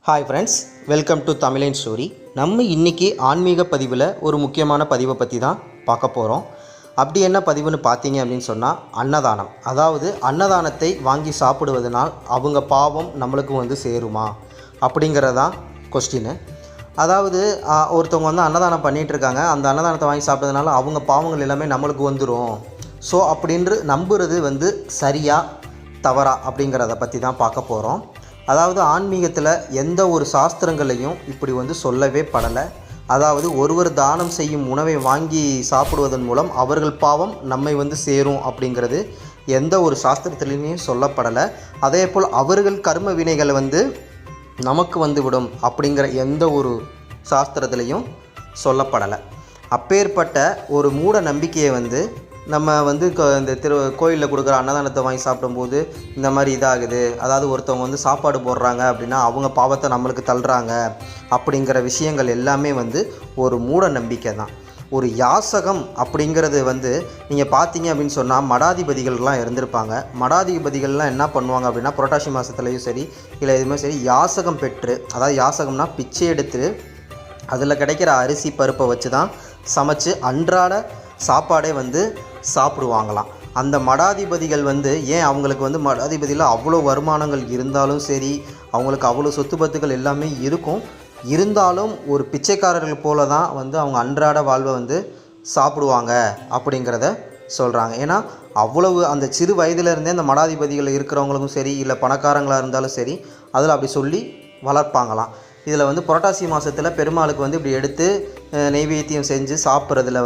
Hi friends, welcome to தமிழின் story. நம்ம இன்றைக்கி ஆன்மீக பதிவில் ஒரு முக்கியமான பதிவை பற்றி தான் பார்க்க போகிறோம். அப்படி என்ன பதிவுன்னு பார்த்தீங்க அப்படின்னு சொன்னால், அன்னதானம். அதாவது அன்னதானத்தை வாங்கி சாப்பிடுவதனால் அவங்க பாவம் நம்மளுக்கு சேருமா அப்படிங்கிறதான் கொஸ்டின்னு. அதாவது ஒருத்தவங்க அன்னதானம் பண்ணிகிட்ருக்காங்க. அந்த அன்னதானத்தை வாங்கி சாப்பிட்டதுனால அவங்க பாவங்கள் எல்லாமே நம்மளுக்கு வந்துடும். ஸோ அப்படின்று நம்புறது சரியா தவறா அப்படிங்கிறத பற்றி தான் பார்க்க போகிறோம். அதாவது ஆன்மீகத்தில் எந்த ஒரு சாஸ்திரங்களையும் இப்படி சொல்லவே படலை. அதாவது ஒருவர் தானம் செய்யும் உணவை வாங்கி சாப்பிடுவதன் மூலம் அவர்கள் பாவம் நம்மை சேரும் அப்படிங்கிறது எந்த ஒரு சாஸ்திரத்திலையும் சொல்லப்படலை. அதே போல் அவர்கள் கர்ம வினைகளை நமக்கு விடும் அப்படிங்கிற எந்த ஒரு சாஸ்திரத்திலையும் சொல்லப்படலை. அப்பேற்பட்ட ஒரு மூட நம்பிக்கையை நம்ம இந்த கோயிலில் கொடுக்குற அன்னதானத்தை வாங்கி சாப்பிடும்போது இந்த மாதிரி இதாகுது. அதாவது ஒருத்தவங்க சாப்பாடு போடுறாங்க அப்படின்னா அவங்க பாவத்தை நம்மளுக்கு தள்ளுறாங்க அப்படிங்கிற விஷயங்கள் எல்லாமே ஒரு மூட நம்பிக்கை தான். ஒரு யாசகம் அப்படிங்கிறது நீங்கள் பார்த்தீங்க அப்படின்னு சொன்னால் மடாதிபதிகள்லாம் இருந்திருப்பாங்க. மடாதிபதிகள்லாம் என்ன பண்ணுவாங்க அப்படின்னா புரட்டாசி மாதத்துலேயும் சரி இல்லை எதுவுமே சரி யாசகம் பெற்று, அதாவது யாசகம்னா பிச்சை எடுத்து அதில் கிடைக்கிற அரிசி பருப்பை வச்சு தான் சமைச்சு அன்றாட சாப்பாடே சாப்பிடுவாங்களாம். அந்த மடாதிபதிகள் ஏன் அவங்களுக்கு மடாதிபதியில் அவ்வளோ வருமானங்கள் இருந்தாலும் சரி, அவங்களுக்கு அவ்வளோ சொத்து பத்துக்கள் எல்லாமே இருந்தாலும் ஒரு பிச்சைக்காரர்கள் போல தான் அவங்க அன்றாட வாழ்வை சாப்பிடுவாங்க அப்படிங்கிறத சொல்கிறாங்க. ஏன்னா அவ்வளவு அந்த சிறு வயதிலிருந்தே அந்த மடாதிபதிகள் இருக்கிறவங்களுக்கும் சரி இல்லை பணக்காரங்களாக இருந்தாலும் சரி அதில் அப்படி சொல்லி வளர்ப்பாங்களாம். இதில் புரட்டாசி மாதத்தில் பெருமாளுக்கு இப்படி எடுத்து நெய்வேத்தியம் செஞ்சு சாப்பிட்றதுல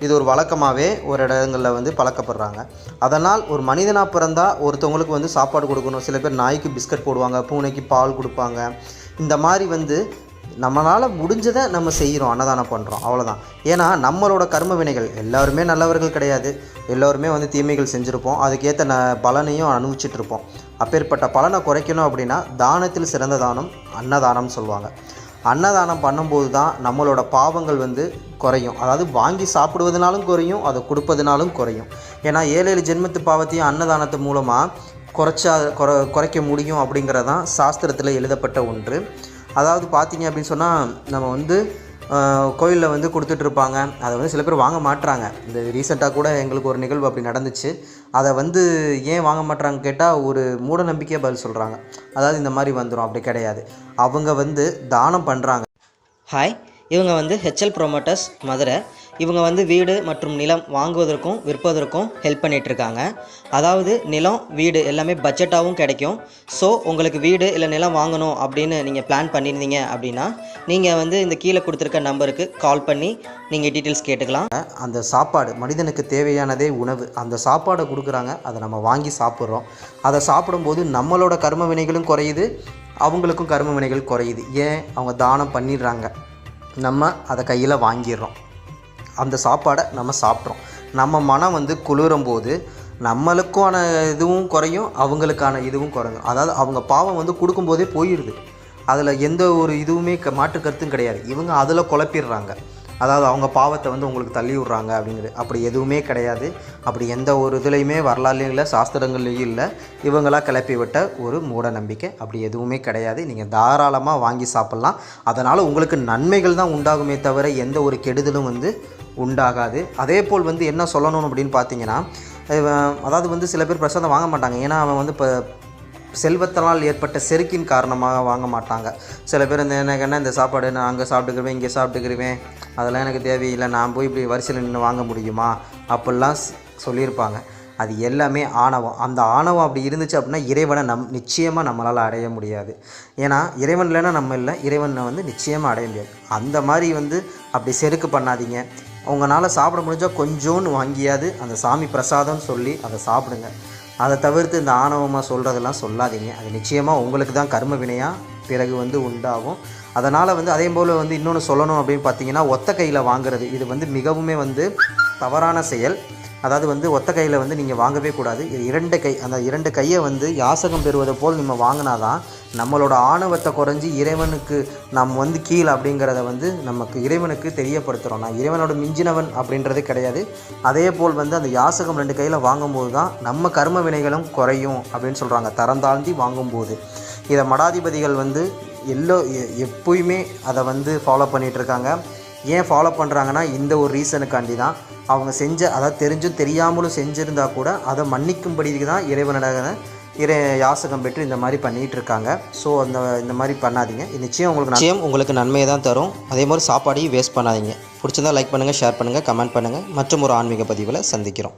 இது ஒரு வழக்கமாகவே ஒரு இடங்களில் பழக்கப்படுறாங்க. அதனால் ஒரு மனிதனாக பிறந்தால் ஒருத்தவங்களுக்கு சாப்பாடு கொடுக்கணும். சில பேர் நாய்க்கு பிஸ்கட் போடுவாங்க, பூனைக்கு பால் கொடுப்பாங்க. இந்த மாதிரி நம்மளால் முடிஞ்சதை நம்ம செய்கிறோம், அன்னதானம் பண்ணுறோம், அவ்வளோதான். ஏன்னா நம்மளோட கர்ம வினைகள் எல்லாருமே நல்லவர்கள் கிடையாது. எல்லோருமே தீமைகள் செஞ்சுருப்போம். அதுக்கேற்ற பலனையும் அனுபவிச்சிட்ருப்போம். அப்பேற்பட்ட பலனை குறைக்கணும் அப்படின்னா தானத்தில் சிறந்த தானம் அன்னதானம் சொல்லுவாங்க. அன்னதானம் பண்ணும்போது தான் நம்மளோட பாவங்கள் குறையும். அதாவது வாங்கி சாப்பிடுவதனாலும் குறையும், அதை கொடுப்பதுனாலும் குறையும். ஏன்னா 7 ஜென்மத்து பாவத்தையும் அன்னதானத்து மூலமாக குறைக்க முடியும் அப்படிங்கிறதான் சாஸ்திரத்தில் எழுதப்பட்ட ஒன்று. அதாவது பார்த்தீங்க அப்படின்னு சொன்னால் நம்ம கோயிலில் கொடுத்துட்ருப்பாங்க. அதை சில பேர் வாங்க மாட்டுறாங்க. இந்த ரீசெண்டாக கூட எங்களுக்கு ஒரு நிகழ்வு அப்படி நடந்துச்சு. அதை ஏன் வாங்க மாட்டுறாங்க கேட்டால் ஒரு மூட நம்பிக்கையாக பதில் சொல்கிறாங்க. அதாவது இந்த மாதிரி வந்துடும், அப்படி கிடையாது. அவங்க தானம் பண்ணுறாங்க. ஹாய், இவங்க ஹெச்எல் ப்ரொமோட்டர்ஸ் மதுரை. இவங்க வீடு மற்றும் நிலம் வாங்குவதற்கும் விற்பதற்கும் ஹெல்ப் பண்ணிகிட்ருக்காங்க. அதாவது நிலம் வீடு எல்லாமே பட்ஜெட்டாகவும் கிடைக்கும். ஸோ உங்களுக்கு வீடு இல்லை நிலம் வாங்கணும் அப்படின்னு நீங்கள் பிளான் பண்ணியிருந்தீங்க அப்படின்னா நீங்கள் இந்த கீழே கொடுத்துருக்க நம்பருக்கு கால் பண்ணி நீங்கள் டீட்டெயில்ஸ் கேட்டுக்கலாம். அந்த சாப்பாடு மனிதனுக்கு தேவையானதே உணவு. அந்த சாப்பாடை கொடுக்குறாங்க, அதை நம்ம வாங்கி சாப்பிட்றோம். அதை சாப்பிடும்போது நம்மளோட கர்ம வினைகளும் குறையுது, அவங்களுக்கும் கர்ம வினைகள் குறையுது. ஏன்? அவங்க தானம் பண்ணிடுறாங்க, நம்ம அதை கையில் வாங்கிடுறோம். அந்த சாப்பாடை நம்ம சாப்பிட்றோம். நம்ம மனம் குளிரும் போது நம்மளுக்கான இதுவும் குறையும், அவங்களுக்கான இதுவும் குறையும். அதாவது அவங்க பாவம் கொடுக்கும்போதே போயிடுது. அதில் எந்த ஒரு இதுவுமே மாற்று கருத்தும் கிடையாது. இவங்க அதில் குழப்பிடுறாங்க. அதாவது அவங்க பாவத்தை உங்களுக்கு தள்ளி விட்றாங்க அப்படிங்கிறது. அப்படி எதுவுமே கிடையாது. அப்படி எந்த ஒரு இதுலேயுமே வரலாறுலையும் இல்லை, சாஸ்திரங்கள்லேயும் இல்லை. இவங்களாக கிளப்பி விட்ட ஒரு மூட நம்பிக்கை. அப்படி எதுவுமே கிடையாது. நீங்கள் தாராளமாக வாங்கி சாப்பிட்லாம். அதனால் உங்களுக்கு நன்மைகள் தான் உண்டாகுமே தவிர எந்த ஒரு கெடுதலும் உண்டாகாது. அதே போல் என்ன சொல்லணும் அப்படின்னு பார்த்தீங்கன்னா, அதாவது சில பேர் பிரசாதம் வாங்க மாட்டாங்க. ஏன்னா அவன் இப்போ செல்வத்தினால் ஏற்பட்ட செருக்கின் காரணமாக வாங்க மாட்டாங்க. சில பேர் எனக்கு இந்த சாப்பாடு நான் அங்கே சாப்பிட்டுக்குருவேன், இங்கே சாப்பிட்டுக்குருவேன், அதெல்லாம் எனக்கு தேவையில்லை, நான் போய் இப்படி வரிசையில் நின்று வாங்க முடியுமா அப்படிலாம் சொல்லியிருப்பாங்க. அது எல்லாமே ஆணவம். அந்த ஆணவம் அப்படி இருந்துச்சு அப்படின்னா இறைவனை நிச்சயமாக நம்மளால் அடைய முடியாது. ஏன்னா இறைவன் இல்லைன்னா நம்ம இல்லை, இறைவனை நிச்சயமாக அடைய முடியாது. அந்த மாதிரி அப்படி செருக்கு பண்ணாதீங்க. உங்களால் சாப்பிட முடிஞ்சால் கொஞ்சோன்னு வாங்கியாது அந்த சாமி பிரசாதம்னு சொல்லி அதை சாப்பிடுங்க. அதை தவிர்த்து இந்த ஆணவமாக சொல்கிறதெல்லாம் சொல்லாதீங்க. அது நிச்சயமாக உங்களுக்கு தான் கர்ம வினையாக பிறகு உண்டாகும். அதனால் அதே போல் இன்னொன்று சொல்லணும் அப்படின்னு பார்த்தீங்கன்னா, ஒத்த கையில் வாங்குறது இது மிகவுமே தவறான செயல். அதாவது ஒத்த கையில் நீங்கள் வாங்கவே கூடாது. இது 2 கை, அந்த 2 கையை யாசகம் பெறுவதை போல் நம்ம வாங்கினாதான் நம்மளோட ஆணவத்தை குறைஞ்சி இறைவனுக்கு நாம் கீழே அப்படிங்கிறத நமக்கு இறைவனுக்கு தெரியப்படுத்துகிறோம். நான் இறைவனோட மிஞ்சினவன் அப்படின்றதே கிடையாது. அதே போல் அந்த யாசகம் 2 கையில் வாங்கும்போது தான் நம்ம கர்ம வினைகளும் குறையும் அப்படின்னு சொல்கிறாங்க, தரம் தாழ்ந்தி வாங்கும்போது. இதை மடாதிபதிகள் வந்து எப்போயுமே அதை வந்து ஃபாலோ பண்ணிகிட்ருக்காங்க. ஏன் ஃபாலோ பண்ணுறாங்கன்னா இந்த ஒரு ரீசனுக்காண்டி தான். அவங்க அதாவது தெரிஞ்சும் தெரியாமலும் செஞ்சுருந்தா கூட அதை மன்னிக்கும்படிக்கு தான் இறைவனோட யாசகம் பெற்று இந்த மாதிரி பண்ணிகிட்டு இருக்காங்க. ஸோ இந்த மாதிரி பண்ணாதீங்க. நிச்சயம் உங்களுக்கு நன்மையை தான் தரும். அதே மாதிரி சாப்பாடையும் வேஸ்ட் பண்ணாதீங்க. பிடிச்சிருந்தா லைக் பண்ணுங்கள், ஷேர் பண்ணுங்கள், கமெண்ட் பண்ணுங்கள். மற்றும் ஒரு ஆன்மீக பதிவில் சந்திக்கிறோம்.